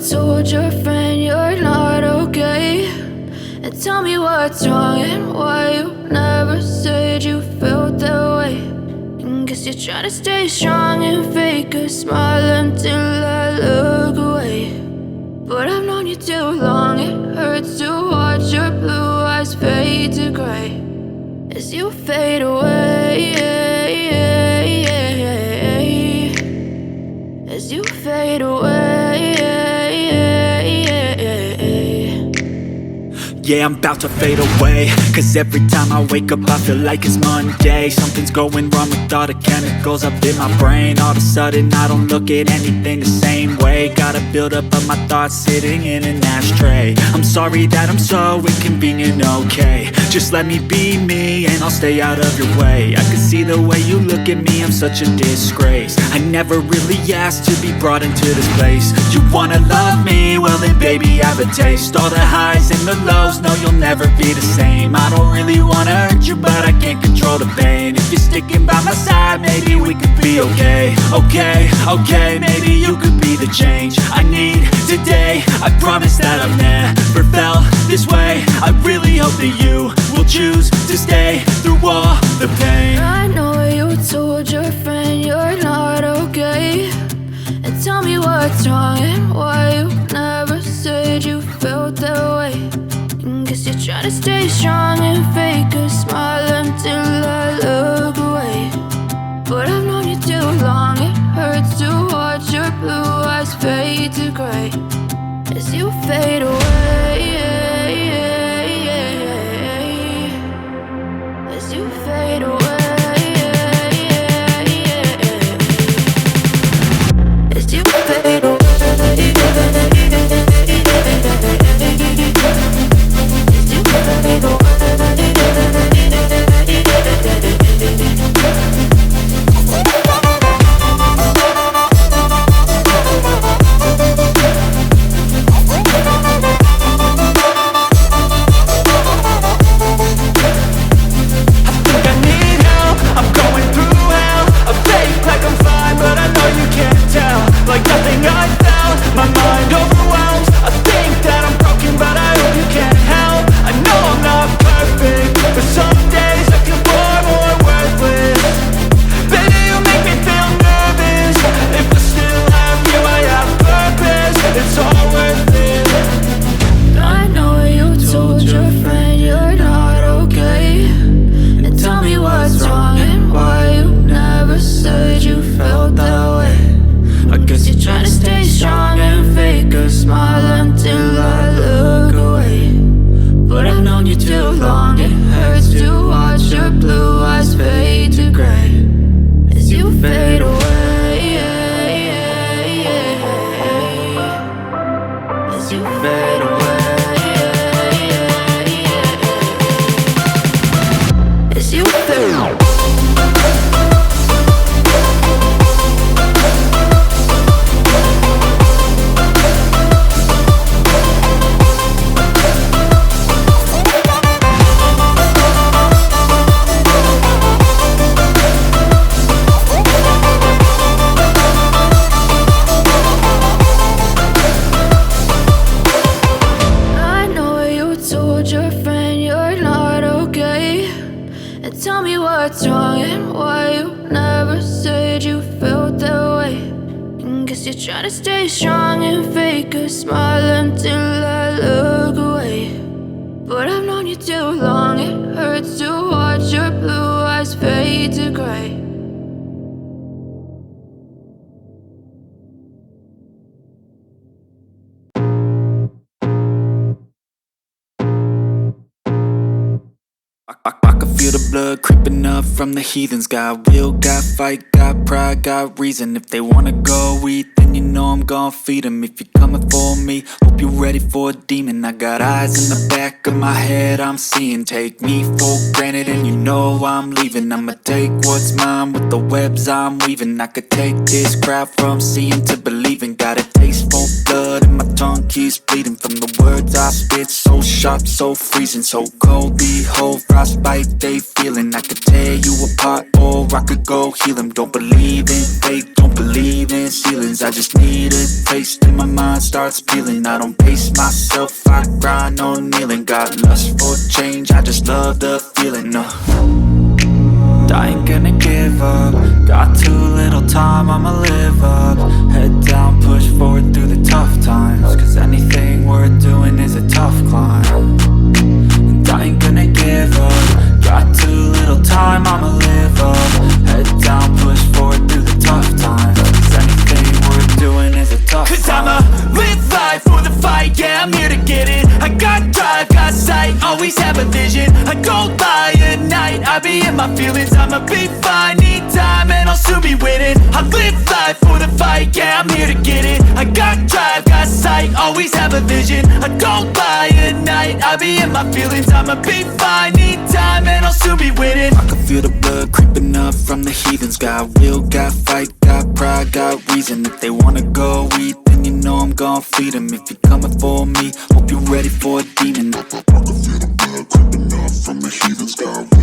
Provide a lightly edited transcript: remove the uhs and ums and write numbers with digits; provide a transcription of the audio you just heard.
told your friend you're not okay, and tell me what's wrong and why you never said you felt that way. And guess you're trying to stay strong and fake a smile until I look away. But I've known you too long, it hurts to watch your blue eyes fade to gray as you fade away, as you fade away. Yeah, I'm about to fade away, cause every time I wake up I feel like it's Monday. Something's going wrong with all the chemicals up in my brain. All of a sudden I don't look at anything the same way. Got a build up of my thoughts sitting in an ashtray. I'm sorry that I'm so inconvenient, okay. Just let me be me and I'll stay out of your way. I can see the way you look at me, I'm such a disgrace. I never really asked to be brought into this place. You wanna love me? Well then baby have a taste. All the highs and the lows, no you'll never be the same. I don't really wanna hurt you but I can't control the pain. If you're sticking by my side maybe we could be okay. Okay, maybe you could be the change I need today. I promise that I've never felt this way. I really hope that you will choose to stay through all the pain. I know you told your friend you're not okay, and tell me what's wrong and why you never said you felt that way. And guess you're trying to stay strong and fake a smile until I look away. But I've known you too long, it hurts to watch your blue eyes fade to gray as you fade away, as you fade away. As you fade away. Try to stay strong and fake a smile until I look away. But I've known you too long, it hurts to watch your blue eyes fade to gray. I can feel the blood creeping up from the heathens. Got will, got fight, got pride, got reason. If they wanna go eat, then you know I'm gon' feed them. If you're coming for me, hope you're ready for a demon. I got eyes in the back of my head, I'm seeing. Take me for granted and you know I'm leaving. I'ma take what's mine with the webs I'm weaving. I could take this crowd from seeing to believing. Got a taste for blood and my tongue keeps bleeding from the words I spit so sharp, so freezing, so cold. Behold, frostbite they feeling. I could tear you apart or I could go heal them. Don't believe in fate, don't believe in ceilings. I just need a taste and my mind starts peeling. I don't pace myself, I grind on kneeling. Got lust for change, I just love the feeling. I ain't gonna give up. Got too little time, I'ma live up. Head down, push forward through the tough times. Cause anything worth doing is a tough climb. And I ain't gonna give up. Got too little time, I'ma live up. Head down, push forward through the tough times. Cause anything worth doing is a tough climb. Cause I'ma live life for the fight, yeah, I'm here to get it. I got drive, got sight, always have a vision. I don't lie at night, I be in my feelings. I'ma be fine, need time and I'll soon be winning. I live life for the fight, yeah, I'm here to get it. I got drive, got sight, always have a vision. I don't lie at night, I be in my feelings. I'ma be fine, need time and I'll soon be winning. I can feel the blood creeping up from the heathens. Got will, got fight, got pride, got reason. If they wanna go eat, then you know I'm gon' feed them. If you're coming for me, hope you're ready for a demon. I can feel the blood creeping up from the heathens. Got